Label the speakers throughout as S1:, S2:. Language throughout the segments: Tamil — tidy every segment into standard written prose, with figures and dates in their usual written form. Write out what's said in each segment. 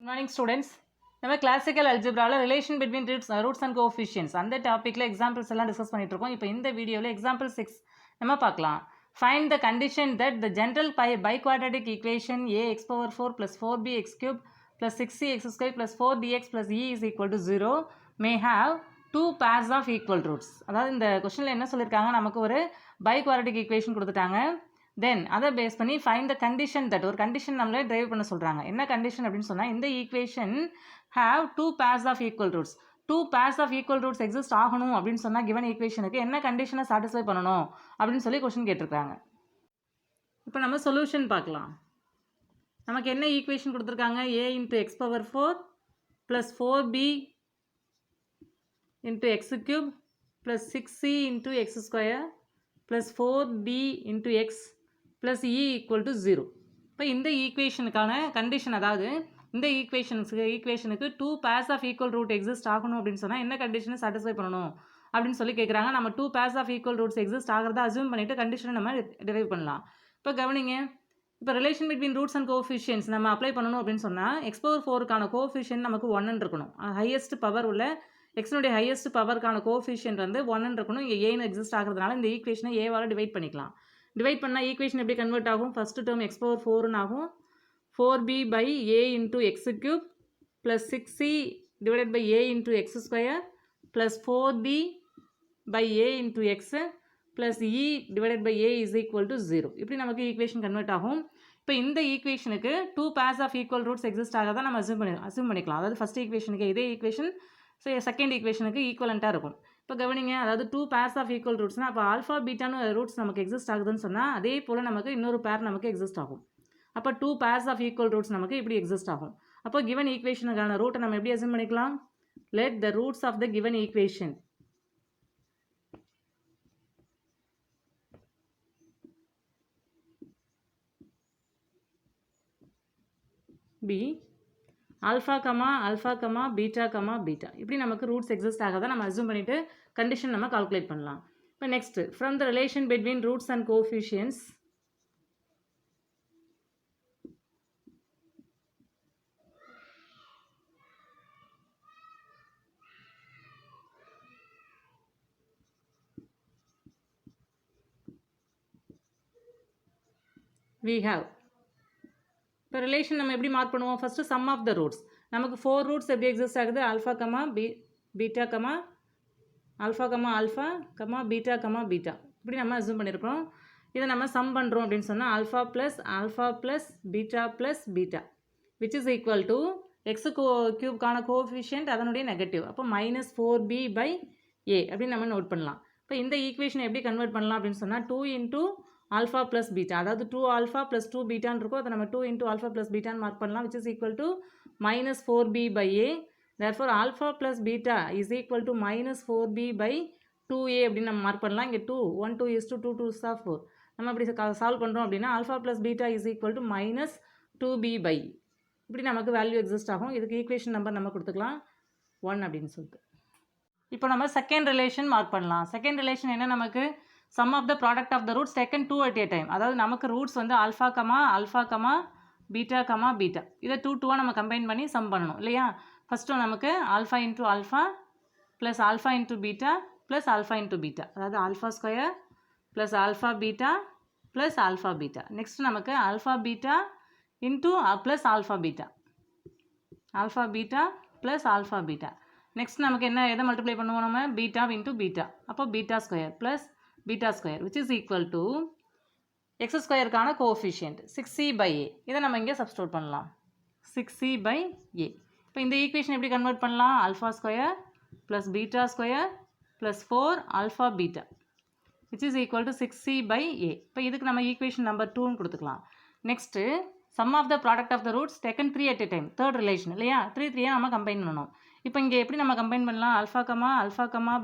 S1: Good morning students. நம்ம கிளாசிக்கல் அல்ஜிப்ரால relation between roots and coefficients அந்த டாப்பிக்கில் எக்ஸாம்பிள்ஸ் எல்லாம் டிஸ்கஸ் பண்ணிட்டு இருக்கோம். இப்போ இந்த வீடியோவில் எக்ஸாம்பிள் 6 நம்ம பார்க்கலாம். Find the condition that the general biquadratic equation ax power 4 plus 4bx cube plus 6cx square plus 4dx plus e is equal to 0 may have two pairs of equal roots. அதாவது இந்த கொஸ்டினில் என்ன சொல்லியிருக்காங்க, நமக்கு ஒரு பைக்வாட்ரடிக் ஈக்குவேஷன் கொடுத்துட்டாங்க. தென் அதை பேஸ் பண்ணி ஃபைண்ட் த கண்டிஷன் தட் ஒரு கண்டிஷன் நம்மளே ட்ரைவ் பண்ண சொல்கிறாங்க. என்ன கண்டிஷன் அப்படின்னு சொன்னால், இந்த equation have two pairs of equal roots. Two pairs of equal roots exist ஆகணும் அப்படின்னு சொன்னால் கிவன் ஈக்குவேஷனுக்கு என்ன கண்டிஷனை சாட்டிஸ்ஃபை பண்ணணும் அப்படின்னு சொல்லி கொஸ்டின் கேட்டிருக்காங்க. இப்போ நம்ம சொல்யூஷன் பார்க்கலாம். நமக்கு என்ன ஈக்குவேஷன் கொடுத்துருக்காங்க, a into X power 4 plus 4b into X cube plus 6c into X square plus 4d into X plus E equal to 0. இப்போ இந்த ஈக்குவேஷனுக்கான கண்டிஷன், அதாவது இந்த ஈக்குவேஷனுக்கு two pairs of equal root exist ஆகணும் அப்படின்னு சொன்னால் என்ன கண்டிஷனை சாட்டிஸ்ஃபை பண்ணணும் அப்படின்னு சொல்லி கேட்குறாங்க. நம்ம two pairs of equal roots exist ஆகிறத அசியூம் பண்ணிவிட்டு கண்டிஷனை நம்ம டிரைவ் பண்ணலாம். இப்போ கவனிங்க, இப்போ relation between roots and coefficients நம்ம அப்ளை பண்ணணும் அப்படின்னு சொன்னால் எக்ஸ் பவர் 4க்கான கோஎஃபிஷியன்ட் நமக்கு 1 இருக்கணும். ஹையஸ்ட் பவர் உள்ள எக்ஸனுடைய ஹையஸ்ட் பவருக்கான கோஎஃபிஷியன்ட் வந்து 1 இருக்கணும். இங்கே ஏன்னு எக்ஸிஸ்ட் ஆகிறதுனால இந்த ஈக்குவேஷனை ஏவால் டிவைட் பண்ணிக்கலாம். டிவைட் பண்ணால் ஈக்குவேஷன் எப்படி கன்வெர்ட் ஆகும், ஃபஸ்ட்டு டேர்ம் எக்ஸ் பவர் 4ன்னு ஆகும். 4b by A into X cube plus 6c divided by A into X square plus 4d by A into X plus E divided by A is equal to 0. இப்படி நமக்கு ஈக்குவேஷன் கன்வெர்ட் ஆகும். இப்போ இந்த ஈக்குவேஷனுக்கு two pairs of equal roots exist ஆகிறதா நம்ம அசியூம் பண்ணிக்கலாம். அதாவது ஃபஸ்ட் ஈக்குவேஷனுக்கு இதே ஈக்குவேஷன் செகண்ட் ஈக்குவேஷனுக்கு ஈக்குவலண்ட்டாக இருக்கும். இப்போ கவனிங்க, அதாவது டூ பேர்ஸ் ஆஃப் ஈக்குவல் ரூட்ஸ்னால் அப்போ ஆல்ஃபா பீட்டான்னு ரூட்ஸ் நமக்கு எக்ஸிஸ்ட் ஆகுதுன்னு சொன்னால் அதே போல் நமக்கு இன்னொரு பேர் நமக்கு எக்ஸிஸ்ட் ஆகும். அப்போ two pairs of equal roots நமக்கு இப்படி எக்ஸிஸ்ட் ஆகும். அப்போ கிவன் ஈக்குவேஷனுக்கான ரூட்டை நம்ம எப்படி அசியூம் பண்ணிக்கலாம், let the roots of the given equation be alpha comma beta. இப்படி நமக்கு ரூட்ஸ் எக்ஸிஸ்ட் ஆகாத நம்ம அசியூம் பண்ணிவிட்டு கண்டிஷன் நம்ம கால்குலேட் பண்ணலாம். இப்போ next, from the relation between roots and coefficients we have. இப்போ ரிலேஷன் நம்ம எப்படி மார்க் பண்ணுவோம், first sum of the roots. நமக்கு 4 ரூட்ஸ் எப்படி எக்ஸிஸ்ட் ஆகுது, alpha comma beta comma alpha beta இப்படி நம்ம அசியூம் பண்ணியிருக்கோம். இதை நம்ம சம் பண்ணுறோம் அப்படின்னு சொன்னால் alpha plus beta which is equal to X கியூப்கான கோஎஃபிஷியன்ட் அதனுடைய நெகட்டிவ். அப்போ மைனஸ் 4b பை ஏ அப்படின்னு நம்ம நோட் பண்ணலாம். இப்போ இந்த ஈக்குவேஷன் எப்படி கன்வெர்ட் பண்ணலாம் அப்படின்னு சொன்னால் 2 இன்ட்டு ஆல்ஃபா ப்ளஸ் பீட்டா, அதாவது 2 ஆல்ஃபா ப்ளஸ் 2 பீட்டான்னு இருக்கும். அதை நம்ம 2 இன்ட்டு ஆல்ஃபா ப்ளஸ் பீட்டான்னு மார்க் பண்ணலாம், which is equal to minus 4b by A. Therefore alpha plus beta is equal to minus 4b by 2a அப்படின்னு நம்ம மார்க் பண்ணலாம். இங்கே 2 1 2 is to 2 2 is 4. நம்ம அப்படி சால்வ் பண்ணுறோம் அப்படின்னா alpha plus beta is equal to minus 2b by இப்படி நமக்கு வேல்யூ எக்ஸிஸ்ட் ஆகும். இதுக்கு ஈக்குவேஷன் நம்பர் நம்ம கொடுத்துக்கலாம் 1 அப்படின்னு சொல்லிட்டு. இப்போ நம்ம செகண்ட் ரிலேஷன் மார்க் பண்ணலாம். செகண்ட் ரிலேஷன் என்ன, நமக்கு sum of the product of the roots taken 2 at a time. அதாவது நமக்கு ரூட்ஸ் வந்து ஆல்ஃபா கமா பீட்டா இதை 2 நம்ம கம்பைன் பண்ணி சம் பண்ணணும் இல்லையா. ஃபஸ்ட்டு நமக்கு alpha plus alpha into beta plus alpha into beta, அதாவது alpha square plus alpha beta plus alpha beta. Next நமக்கு alpha beta into plus alpha beta plus alpha beta. Next நமக்கு என்ன, எதை மல்டிப்ளை பண்ணுவோம் நம்ம, பீட்டா இன்ட்டு பீட்டா, அப்போ beta square plus beta square which is equal to X ஸ்கொயருக்கான கோஎஃபிஷியன்ட் 6c பை ஏ. இதை நம்ம இங்கே சப்ஸ்டிட்யூட் பண்ணலாம், 6c பை ஏ. இப்போ இந்த ஈக்குவேஷன் எப்படி கன்வெர்ட் பண்ணலாம், alpha square plus beta square plus 4 alpha beta which is equal to 6c by A. இப்போ இதுக்கு நம்ம ஈக்குவேஷன் நம்பர் 2ன்னு கொடுத்துக்கலாம். Next sum of the product of the roots taken 3 at a time, third relation இல்லையா. 3 நம்ம கம்பைன் பண்ணணும். இப்போ இங்கே எப்படி நம்ம கம்பைன் பண்ணலாம், ஆல்ஃபா கமா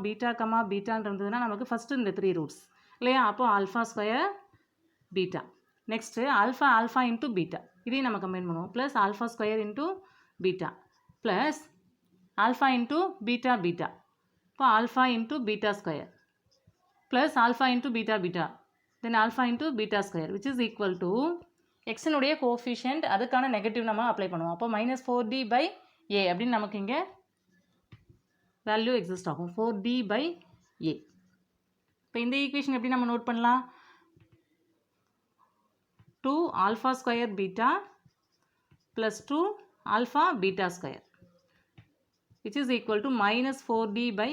S1: பீட்டான்னு இருந்ததுன்னா நமக்கு ஃபஸ்ட்டு இந்த 3 ரூட்ஸ் இல்லையா. அப்போது alpha square beta, next alpha into beta இதையும் நம்ம கம்பைன் பண்ணுவோம், plus alpha square into beta plus alpha into beta, இப்போ alpha into beta square plus alpha into beta then alpha into beta square which is equal to எக்ஸினுடைய கோஎஃபிஷியன்ட் அதுக்கான நெகட்டிவ் நம்ம அப்ளை பண்ணுவோம். அப்போ -4d/a அப்படின்னு நமக்கு இங்கே வேல்யூ எக்ஸிஸ்ட் ஆகும். 4d/a. இப்போ இந்த ஈக்குவேஷன் எப்படி நம்ம நோட் பண்ணலாம்? 2α² β plus 2α β² which is equal to -4d/a.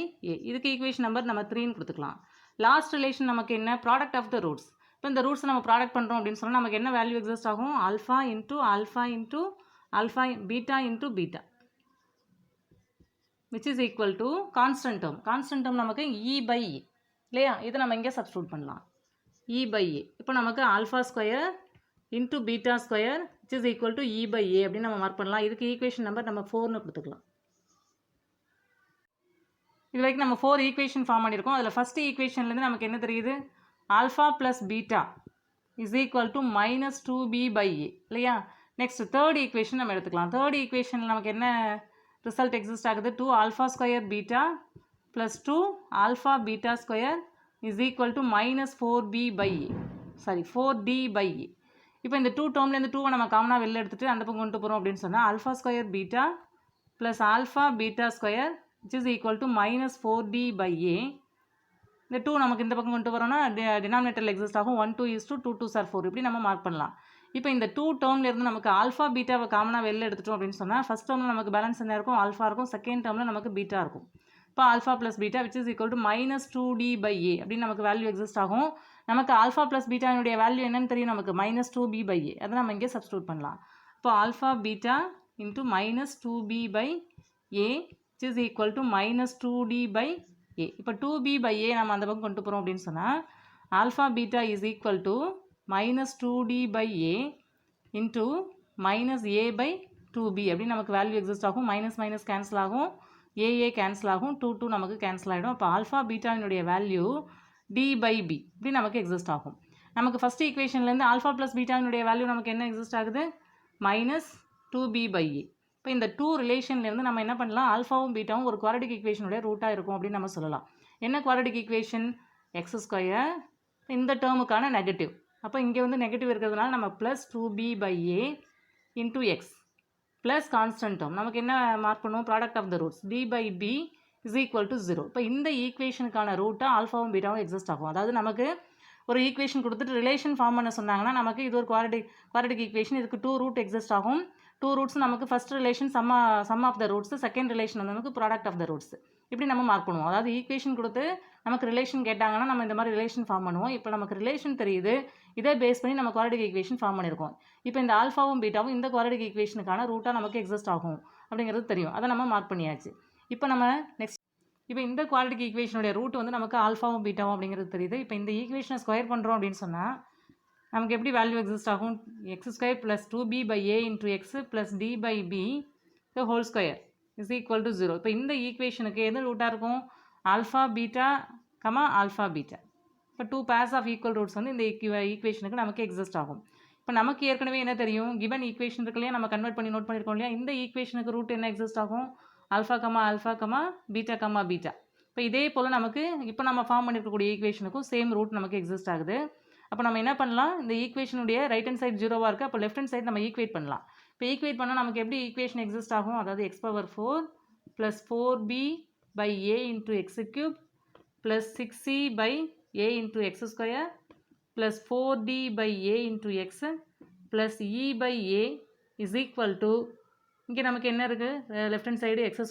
S1: இதுக்கு ஈக்குவேஷன் நம்பர் நம்ம 3ன்னு கொடுத்துக்கலாம். லாஸ்ட் ரிலேஷன் நமக்கு என்ன? Product of the roots. இப்போ இந்த ரூட்ஸ் நம்ம ப்ராடக்ட் பண்ணுறோம் அப்படின்னு சொன்னால் நமக்கு என்ன வேல்யூ எக்ஸிஸ்ட் ஆகும்? Alpha into alpha beta into beta which is equal to constant term. Constant term நமக்கு e/a இல்லையா? இதை நம்ம இங்கே சப்ஸ்டியூட் பண்ணலாம். e/a. இப்போ நமக்கு α² into β² which is equal to e/a அப்படின்னு நம்ம மார்க் பண்ணலாம். இதுக்கு ஈக்குவேஷன் நம்பர் நம்ம 4ன்னு கொடுத்துக்கலாம். இது வரைக்கும் நம்ம 4 ஈக்குவேஷன் ஃபார்ம் பண்ணியிருக்கோம். அதில் ஃபஸ்ட்டு ஈக்குவேஷன்லேருந்து நமக்கு என்ன தெரியுது? Alpha plus beta is equal to -2b/a இல்லையா? நெக்ஸ்ட் தேர்ட் ஈக்குவேஷன் நம்ம எடுத்துக்கலாம். தேர்ட் ஈக்குவேஷனில் நமக்கு என்ன ரிசல்ட் எக்ஸிஸ்ட் ஆகுது? 2α² beta plus 2α β² is equal to -4d/a. இப்போ இந்த 2 டேர்ம்லேருந்து 2வை நம்ம காமனாக வெளில எடுத்துகிட்டு அந்த பக்கம் கொண்டு போகிறோம் அப்படின்னு சொன்னால் α² beta plus alpha β² which is equal to -4d/a. இந்த 2 நமக்கு இந்த பக்கம் கொண்டு வரோம்னா டினாமினேட்டரில் எக்ஸிஸ்ட் ஆகும். 1 2 is to 2 2s are 4 இப்படி நம்ம மார்க் பண்ணலாம். இப்போ இந்த 2 டேர்ம்லேருந்து நமக்கு ஆல்ஃபா பீட்டாவை காமனாக வெளில எடுத்துட்டோம் அப்படின்னு சொன்னால் ஃபஸ்ட் டேர்மில் நமக்கு பேலன்ஸ் என்ன இருக்கும்? ஆல்ஃபா இருக்கும். செகண்ட் டேர்மில் நமக்கு பீட்டா இருக்கும். இப்போ alpha plus beta which is equal to -2d/a அப்படின்னு நமக்கு வேல்யூ எக்ஸிஸ்ட் ஆகும். நமக்கு ஆல்ஃபா ப்ளஸ் பீட்டானுடைய வேல்யூ என்னன்னு தெரியும்? நமக்கு -2b/a. அதை நம்ம இங்கே சப்ஸ்டியூட் பண்ணலாம். இப்போ alpha beta into -2b/a which is equal to -2d/a. இப்போ 2b/a நம்ம அந்த பக்கம் கொண்டு போகிறோம் அப்படின்னு சொன்னால் alpha beta is equal to -2d/a into -a/2b அப்படின்னு நமக்கு வேல்யூ எக்ஸிஸ்ட் ஆகும். மைனஸ் கேன்சல் ஆகும். ஏஏ கேன்சல் ஆகும். 2 2 நமக்கு கேன்சல் ஆகிடும். அப்போ ஆல்ஃபா பீட்டாவினுடைய வேல்யூ d/b இப்படி நமக்கு எக்ஸிஸ்ட் ஆகும். நமக்கு ஃபஸ்ட் ஈக்குவேஷன்லேருந்து ஆல்ஃபா ப்ளஸ் பீட்டாவினுடைய வேல்யூ நமக்கு என்ன எக்ஸிஸ்ட் ஆகுது? -2b/a. இப்போ இந்த 2 ரிலேஷன்லேருந்து நம்ம என்ன பண்ணலாம்? ஆல்ஃபாவும் பீட்டாவும் ஒரு குவாட்ரடிக் ஈக்குவேஷனுடைய ரூட்டாக இருக்கும் அப்படின்னு நம்ம சொல்லலாம். என்ன குவாட்ரடிக் ஈக்குவேஷன்? x². இந்த டேர்முக்கான நெகட்டிவ். அப்போ இங்கே வந்து நெகட்டிவ் இருக்கிறதுனால நம்ம +2b/a into x plus constant term நமக்கு என்ன மார்க் பண்ணுவோம்? Product of the roots d/b is equal to 0. இப்போ இந்த ஈக்குவேஷனுக்கான ரூட்டாக ஆல்ஃபாவும் பீட்டாவும் எக்ஸிஸ்ட் ஆகும். அதாவது நமக்கு ஒரு ஈக்குவேஷன் கொடுத்துட்டு ரிலேஷன் ஃபார்ம் பண்ண சொன்னாங்கன்னா நமக்கு இது ஒரு குவாட்ரடிக் ஈக்குவேஷன். இதுக்கு 2 ரூட் எக்ஸிஸ்ட் ஆகும். 2 ரூட்ஸ் நமக்கு first relation sum of the roots, second relation வந்து நமக்கு ப்ராடக்ட் ஆஃப் த ரூட்ஸ் இப்படி நம்ம மார்க் பண்ணுவோம். அதாவது ஈக்குவேஷன் கொடுத்து நமக்கு ரிலேஷன் கேட்டாங்கன்னா நம்ம இந்த மாதிரி ரிலேஷன் ஃபார்ம் பண்ணுவோம். இப்போ நமக்கு ரிலேஷன் தெரியுது, இதை பேஸ் பண்ணி நம்ம குவாட்ரடிக் ஈக்குவேஷன் ஃபார்ம் பண்ணியிருக்கோம். இப்போ இந்த ஆல்ஃபாவும் பீட்டாவும் இந்த குவாட்ரடிக் ஈக்குவேஷனுக்கான ரூட்டாக நமக்கு எக்ஸிஸ்ட் ஆகும் அப்படிங்கிறது தெரியும். அதை நம்ம மார்க் பண்ணியாச்சு. இப்போ நம்ம நெக்ஸ்ட் இப்போ இந்த குவாட்ரடிக் ஈக்குவேஷனுடைய ரூட் வந்து நமக்கு ஆல்ஃபாவும் பீட்டாவும் அப்படிங்கிறது தெரியுது. இப்போ இந்த ஈக்குவேஷனை ஸ்கொயர் பண்ணுறோம் அப்படின்னு சொன்னால் நமக்கு எப்படி வேல்யூ எக்ஸிஸ்ட் ஆகும்? x² + 2b/a into x plus d/b the whole square is equal to 0. இப்போ இந்த ஈக்குவேஷனுக்கு எது ரூட்டாக இருக்கும்? Alpha beta alpha beta. இப்போ 2 பேர்ஸ் ஆஃப் ஈக்குவல் ரூட்ஸ் வந்து இந்த ஈக்குவேஷனுக்கு நமக்கு எக்ஸிஸ்ட் ஆகும். இப்போ நமக்கு ஏற்கனவே என்ன தெரியும்? கிவன் ஈக்குவேஷன் இருக்கு இல்லையா, நம்ம கன்வெர்ட் பண்ணி நோட் பண்ணியிருக்கோம் இல்லையா? இந்த ஈக்குவேஷனுக்கு ரூட் என்ன எக்ஸிஸ்ட் ஆகும்? Alpha beta. இப்போ இதே போல் நமக்கு இப்போ நம்ம ஃபார்ம் பண்ணியிருக்கக்கூடிய ஈக்குவேஷனுக்கும் சேம் ரூட் நமக்கு எக்ஸிஸ்ட் ஆகுது. அப்போ நம்ம என்ன பண்ணலாம்? இந்த ஈக்குவேஷனுடைய ரைட் ஹேண்ட் சைடு 0வாக இருக்குது. அப்போ லெஃப்ட் ஹேண்ட் சைடு நம்ம ஈக்குவேட் பண்ணலாம். இப்போ ஈக்குவேட் பண்ணால் நமக்கு எப்படி ஈக்குவேஷன் எக்ஸிஸ்ட் ஆகும்? அதாவது x⁴ + 4b/a into x³ plus 6c/a into x² plus 4d/a into x plus e/a is equal to இங்கே நமக்கு என்ன இருக்குது? Left hand side x²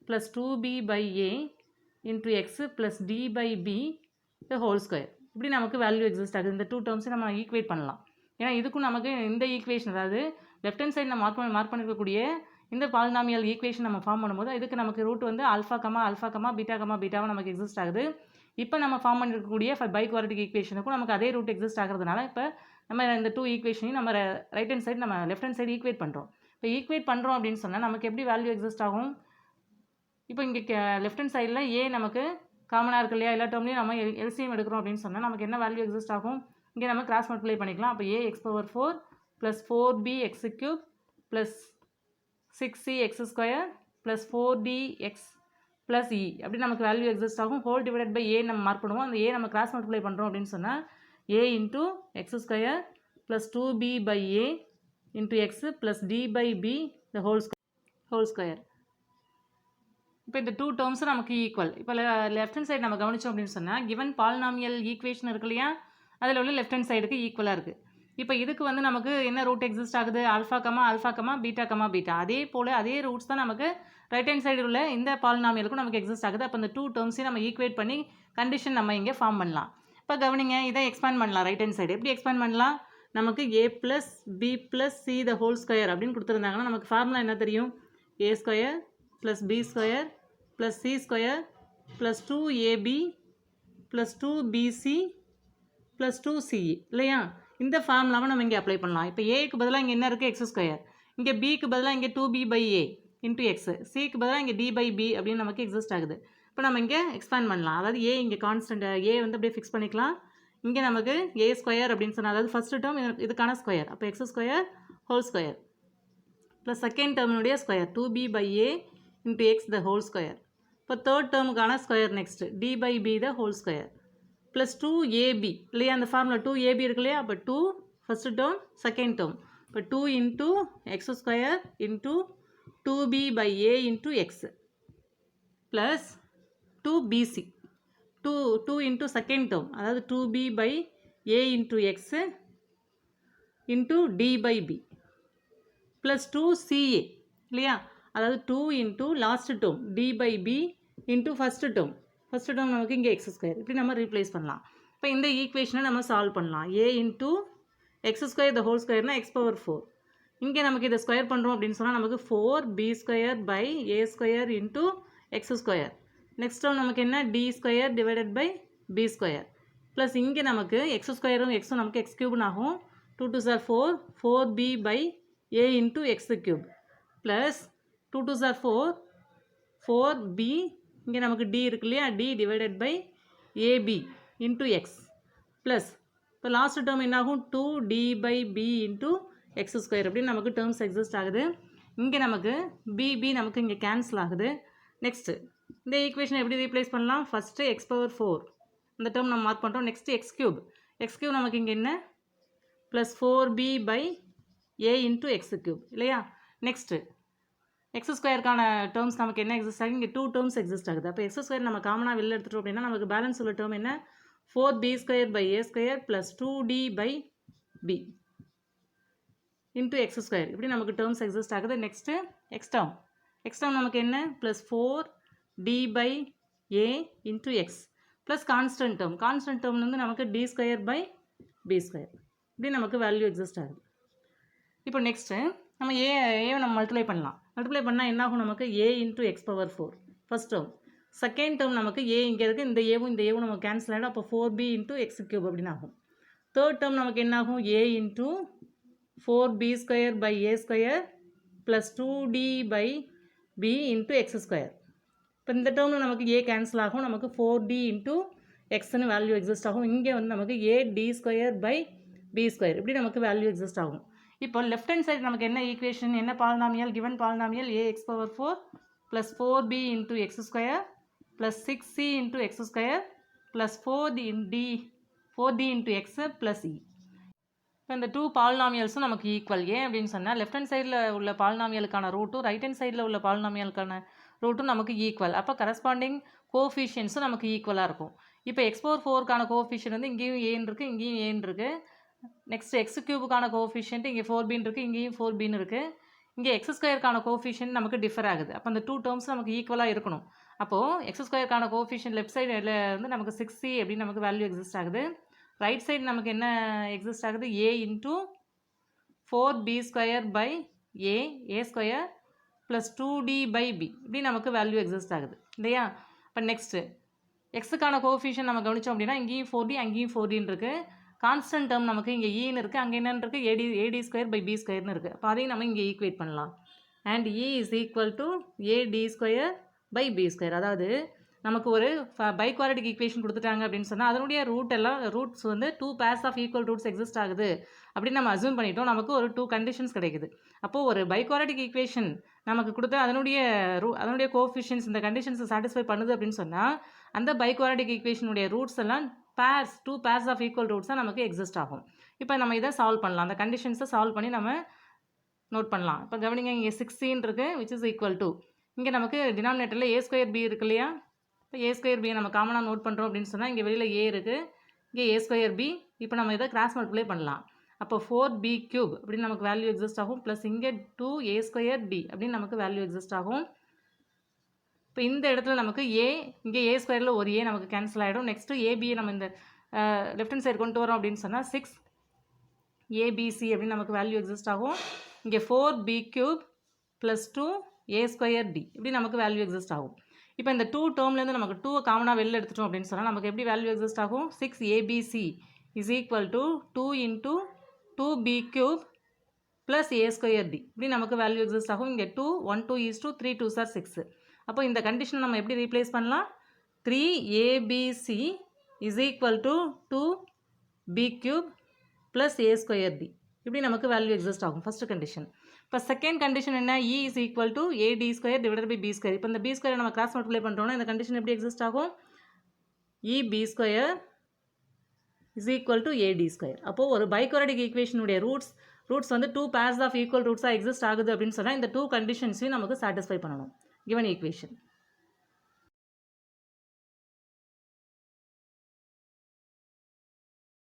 S1: plus 2b/a into x plus d/b த ஹோல் ஸ்கொயர் இப்படி நமக்கு வேல்யூ எக்ஸிஸ்ட் ஆகுது. இந்த 2 டேர்ம்ஸை நம்ம ஈக்குவேட் பண்ணலாம். ஏன்னா இதுக்கும் நமக்கு இந்த ஈக்குவேஷன், அதாவது லெஃப்ட் ஹேண்ட் சைடு நம்ம மார்க் பண்ணிருக்கக்கூடிய இந்த பாலினாமியல் ஈக்குவேஷன் நம்ம ஃபார்ம் பண்ணும்போது இதுக்கு நமக்கு ரூட் வந்து ஆல்ஃபா பீட்டாவை நமக்கு எக்ஸிஸ்ட் ஆகுது. இப்போ நம்ம ஃபார்ம் பண்ணிருக்கக்கூடிய பை குவாட்ரடிக் ஈக்குவேஷனுக்கும் நமக்கு அதே ரூட் எக்ஸிஸ்ட் ஆகிறதுனால இப்போ நம்ம இந்த 2 ஈக்குவேஷனையும் நம்ம ரைட் ஹேண்ட் சைடு நம்ம லெஃப்ட் ஹேண்ட் சைடு ஈக்குவேட் பண்ணுறோம். இப்போ ஈக்குவேட் பண்ணுறோம் அப்படின்னு சொன்னால் நமக்கு எப்படி வேல்யூ எக்ஸிஸ்ட் ஆகும்? இப்போ இங்கே லெஃப்ட் ஹேண்ட் சைடில் ஏ நமக்கு காமனாக இருக்கு இல்லையா? எல்லா டேர்ம்லையும் நம்ம எல்சிஎம் எடுக்கிறோம் அப்படின்னு சொன்னால் நமக்கு என்ன வேல்யூ எக்ஸிஸ்ட் ஆகும்? இங்கே நம்ம கிராஸ் மல்டிப்ளை பண்ணிக்கலாம். அப்போ ax⁴ plus 4bx³ plus 6cx² plus 4dx plus e அப்படி நமக்கு வேல்யூ எக்ஸிஸ்ட் ஆகும். ஹோல் டிவைடட் பை ஏ நம்ம மார்க் பண்ணுவோம். அந்த ஏ நம்ம கிராஸ் மல்டிப்ளை பண்ணுறோம் அப்படின்னு சொன்னால் a into x² plus 2b by a into x plus d by b the whole square. இப்போ இந்த டூ டேர்ம்ஸ் நமக்கு ஈக்குவல். இப்போ லெஃப்ட் ஹேண்ட் சைடு நம்ம கவனிச்சோம் அப்படின்னு சொன்னால் கிவன் பாலினாமியல் ஈக்குவேஷன் இருக்கு இல்லையா, அதில் உள்ள லெஃப்ட் ஹேண்ட் சைடுக்கு ஈக்குவலாக இருக்குது. இப்போ இதுக்கு வந்து நமக்கு என்ன ரூட் எக்ஸிஸ்ட் ஆகுது, ஆல்ஃபா கமா பீட்டா. அதே போல் அதே ரூட்ஸ் தான் நமக்கு ரைட் ஹேண்ட் சைடு உள்ள இந்த பாலினாமியலுக்கும் நமக்கு எக்ஸிஸ்ட் ஆகுது. அப்போ இந்த டூ டேர்ம்ஸையும் நம்ம ஈக்குவேட் பண்ணி கண்டிஷன் நம்ம இங்கே ஃபார்ம் பண்ணலாம். இப்போ கவனிங்க, இதை எக்ஸ்பேண்ட் பண்ணலாம். ரைட் ஹேண்ட் சைடு எப்படி எக்ஸ்பேண்ட் பண்ணலாம், நமக்கு a + b + c the whole square அப்படின்னு கொடுத்துருந்தாங்கன்னா நமக்கு ஃபார்முலா என்ன தெரியும், a square + b square + c square + 2ab + 2bc + 2ce இல்லையா. இந்த ஃபார்முலாவை நம்ம இங்கே அப்ளை பண்ணலாம். இப்போ ஏக்கு பதிலாக இங்கே என்ன இருக்குது, எக்ஸ் ஸ்கொயர். இங்கே பிக்கு பதிலாக இங்கே 2b by a into X. சிக்கு பதிலாக இங்கே d by b அப்படின்னு நமக்கு எக்ஸிஸ்ட் ஆகுது. இப்போ நம்ம இங்கே எக்ஸ்பேண்ட் பண்ணலாம். அதாவது ஏ இங்கே கான்ஸ்டன்ட் ஏ வந்து அப்படியே ஃபிக்ஸ் பண்ணிக்கலாம். இங்கே நமக்கு a ஸ்கொயர் அப்படின்னு சொன்னால் அதாவது ஃபஸ்ட்டு டேர்ம் இதுக்கான ஸ்கொயர், அப்போ x square whole square plus second டேர்மினுடைய square 2b by a into x the whole square. இப்போ தேர்ட் டேர்முக்கான square next d by b the whole square plus 2ab இல்லையா. அந்த ஃபார்முலா 2ab இருக்கு இல்லையா. அப்போ 2 ஃபஸ்ட்டு டேர்ம் செகண்ட் டேர்ம். இப்போ 2 into X square into 2b by a into X plus 2bc 2 into second term அதாவது 2b by a into X into d by b plus 2ca இல்லையா. அதாவது 2 into last term d by b into first term நமக்கு இங்கே எக்ஸ் ஸ்கொயர். இப்படி நம்ம ரீப்ளேஸ் பண்ணலாம். இப்போ இந்த ஈக்குவேஷனை நம்ம சால்வ் பண்ணலாம். a into X square the whole ஸ்கொயர்னா x⁴. இங்கே நமக்கு இதை ஸ்கொயர் பண்ணுறோம் அப்படின்னு சொன்னால் நமக்கு 4b square by a square into X square. Next term நமக்கு என்ன, d square divided by b square plus இங்கே நமக்கு எக்ஸ் ஸ்கொயரும் எக்ஸும் நமக்கு எக்ஸ் கியூப்னு ஆகும். 2 2s are 4 4b by a into X cube plus 2 2s are 4 4b இங்கே நமக்கு d இருக்கு இல்லையா, d divided by ab into X plus இப்போ லாஸ்ட் டேர்ம் என்னாகும் 2d by b into X square அப்படின்னு நமக்கு டேர்ம்ஸ் எக்ஸிஸ்ட் ஆகுது. இங்கே நமக்கு b நமக்கு இங்கே கேன்சல் ஆகுது. நெக்ஸ்ட்டு இந்த ஈக்குவேஷன் எப்படி ரீப்ளேஸ் பண்ணலாம், ஃபஸ்ட்டு x⁴ இந்த டேர்ம் நம்ம மார்க் பண்ணுறோம். நெக்ஸ்ட்டு எக்ஸ் கியூப் நமக்கு இங்கே என்ன plus 4b by a into X cube இல்லையா. நெக்ஸ்ட்டு எக்ஸ் ஸ்கொயருக்கான டேர்ம்ஸ் நமக்கு என்ன எக்ஸிஸ்ட் ஆகுது, இங்கே 2 டேர்ம்ஸ் எக்ஸிஸ்ட் ஆகுது. அப்போ எக்ஸ் ஸ்கொயர் நம்ம காமனாக வெளில எடுத்துட்டோம் அப்படின்னா நமக்கு பேலன்ஸ் உள்ள டேர்ம் என்ன, 4b square by a square plus 2d by b into X square. இப்படி நமக்கு டேர்ம்ஸ் எக்ஸிஸ்ட் ஆகுது. நெக்ஸ்ட்டு எக்ஸ் டேர்ம் நமக்கு என்ன plus 4d by a into X plus constant term வந்து நமக்கு d square by b square. இப்படி நமக்கு வேல்யூ எக்ஸிஸ்ட் ஆகுது. இப்போ நெக்ஸ்ட்டு நம்ம ஏவை நம்ம மல்டிப்ளை பண்ணால் என்ன ஆகும், நமக்கு a into x⁴ first term. Second term நமக்கு a இங்கே இருக்குது, இந்த ஏவும் நமக்கு கேன்சல் ஆகிடும். அப்போ 4b இன்ட்டு எக்ஸ் கியூப் அப்படின்னு ஆகும். தேர்ட் டேர்ம் நமக்கு என்ன ஆகும், a into 4b square by a square plus 2d by b into X square. இப்போ இந்த டேர்மில் நமக்கு a கேன்சல் ஆகும், நமக்கு 4d இன்ட்டு எக்ஸ்னு வேல்யூ எக்ஸிஸ்ட் ஆகும். இங்கே வந்து நமக்கு ad square by b square இப்படி நமக்கு வேல்யூ எக்ஸிஸ்ட் ஆகும். இப்போ லெஃப்ட் ஹேண்ட் சைடு நமக்கு என்ன ஈக்குவேஷன், என்ன polynomial, given polynomial ax⁴ plus 4b into X square plus 6c into X square plus 4d into X plus e. இப்போ இந்த டூ பாலினாமியல்ஸும் நமக்கு ஈக்குவல். ஏன் அப்படின்னு சொன்னால் லெஃப்ட் ஹேண்ட் சைடில் உள்ள பாலினாமியலுக்கான ரூட்டும் ரைட் ஹேண்ட் சைடில் உள்ள பாலினாமியலுக்கான ரூட்டும் நமக்கு ஈக்குவல். அப்போ கரஸ்பாண்டிங் கோஃபிஷியன்ஸும் நமக்கு ஈக்குவலாக இருக்கும். இப்போ x⁴ கோஃபிஷியன்ட் வந்து இங்கேயும் ஏன்னு இருக்குது, இங்கேயும் ஏன்னு இருக்குது. நெக்ஸ்ட் எக்ஸ் கியூபுக்கான கோஃபிஷியன்ட் இங்கே 4bன்னு இருக்குது, இங்கேயும் 4bன்னு இருக்குது. இங்கே எக்ஸ் ஸ்கொயருக்கான கோஃபிஷியன்ட் நமக்கு டிஃபர் ஆகுது. அப்போ அந்த டூ டேர்ம்ஸ் நமக்கு ஈக்குவலாக இருக்கணும். அப்போது எக்ஸ் ஸ்கொயருக்கான கோஃபிஷியன்ட் லெஃப்ட் சைடில் வந்து நமக்கு 6c அப்படின்னு நமக்கு வேல்யூ எக்ஸிஸ்ட் ஆகுது. ரைட் சைடு நமக்கு என்ன எக்ஸிஸ்ட் ஆகுது, a into 4b square by a square plus 2d by b இப்படி நமக்கு வேல்யூ எக்ஸிஸ்ட் ஆகுது இல்லையா. இப்போ நெக்ஸ்ட்டு எக்ஸுக்கான கோஃபிஷியன்ட் நம்ம கவனித்தோம் அப்படின்னா இங்கேயும் 4d அங்கேயும் 4dன்னு இருக்குது. கான்ஸ்டன்ட் டேர்ம் நமக்கு இங்கே ஈன்னு இருக்குது, அங்கே என்னென்னு இருக்குது ad ஸ்கொயர் பை b ஸ்கொயர்னு இருக்குது. அப்போ அதையும் நம்ம இங்கே ஈக்குவேட் பண்ணலாம். And e is equal to ad square by b square. அதாவது நமக்கு ஒரு பைக்வாரடிக் ஈக்குவேஷன் கொடுத்துட்டாங்க அப்படின்னு சொன்னால் அதனுடைய ரூட்ஸ் வந்து 2 pairs of equal roots exist ஆகுது அப்படின்னு நம்ம அஸ்யூம் பண்ணிட்டோம். நமக்கு ஒரு 2 கண்டிஷன்ஸ் கிடைக்குது. அப்போது ஒரு பைக்வாரடிக் ஈக்குவேஷன் நமக்கு கொடுத்த அதனுடைய கோஎஃபிஷியன்ட்ஸ் இந்த கண்டிஷன்ஸை சாட்டிஸ்ஃபை பண்ணுது அப்படின்னு சொன்னால் அந்த பைக்வாரடிக் ஈக்குவேஷனுடைய ரூட்ஸ் எல்லாம் 2 pairs ஆஃப் ஈக்குவல் ரூட்ஸாக நமக்கு எக்ஸிஸ்ட் ஆகும். இப்போ நம்ம இதை சால்வ் பண்ணலாம். அந்த கண்டிஷன்ஸை சால்வ் பண்ணி நம்ம நோட் பண்ணலாம். இப்போ கவனிங்க, இங்கே 16 இருக்குது, விச் இஸ் ஈக்குவல் டு இங்கே நமக்கு டினாமினேட்டரில் ஏ ஸ்கொயர் பி இருக்கு இல்லையா? இப்போ ஏ ஸ்கொயர் பி நம்ம காமனாக நோட் பண்ணுறோம் அப்படின்னு சொன்னால் இங்கே வெளியில் ஏ இருக்குது, இங்கே ஏ ஸ்கொயர் பி. இப்போ நம்ம இதை கிராஸ் மல்டிப்ளை பண்ணலாம். அப்போ 4b கியூப் அப்படின்னு நமக்கு வேல்யூ எக்ஸிஸ்ட் ஆகும். ப்ளஸ் இங்கே 2a ஸ்கொயர் b அப்படின்னு நமக்கு வேல்யூ எக்ஸிஸ்ட் ஆகும். இப்போ இந்த இடத்துல நமக்கு ஏ, இங்கே ஏ ஸ்கொயரில் ஒரு ஏ நமக்கு கேன்சல் ஆகிடும். நெக்ஸ்ட்டு ஏபியை நம்ம இந்த லெஃப்ட் ஹேண்ட் சைடு கொண்டு வரோம் அப்படின்னு சொன்னால் 6abc அப்படின்னு நமக்கு வேல்யூ எக்ஸிஸ்ட் ஆகும். இங்கே 4b cube plus 2a square d இப்படி நமக்கு வேல்யூ எக்ஸிஸ்ட் ஆகும். இப்போ இந்த 2 டேர்ம்லேருந்து நமக்கு 2 காமனாக வெளில எடுத்துட்டோம் அப்படின்னு சொன்னால் நமக்கு எப்படி வேல்யூ எக்ஸிஸ்ட் ஆகும்? 6abc is equal to 2 into 2b cube plus a square d இப்படி நமக்கு வேல்யூ எக்ஸிஸ்ட் ஆகும். இங்கே 2 1 2 is 2 3 2s are 6. அப்போ இந்த கண்டிஷனை நம்ம எப்படி ரீப்ளேஸ் பண்ணலாம்? 3abc is equal to 2b cube plus a square d இப்படி நமக்கு வேல்யூ எக்ஸிஸ்ட் ஆகும் ஃபஸ்ட்டு கண்டிஷன். இப்போ செகண்ட் கண்டிஷன் என்ன? e is equal to ad square divided by b square. இப்போ இந்த b ஸ்கொயரை நம்ம கிராஸ் மல்டிப்ளை பண்ணுறோம்னா இந்த கண்டிஷன் எப்படி எக்ஸிஸ்ட் ஆகும்? eb square is equal to ad square. அப்போது ஒரு பைகுவாட்ரிக் ஈக்குவேஷனுடைய ரூட்ஸ் வந்து 2 pairs ஆஃப் ஈக்குவல் ரூட்ஸாக எக்ஸிஸ்ட் ஆகுது அப்படின்னு சொன்னால் இந்த 2 கண்டிஷன்ஸையும் நமக்கு சாட்டிஸ்ஃபை பண்ணணும் given equation.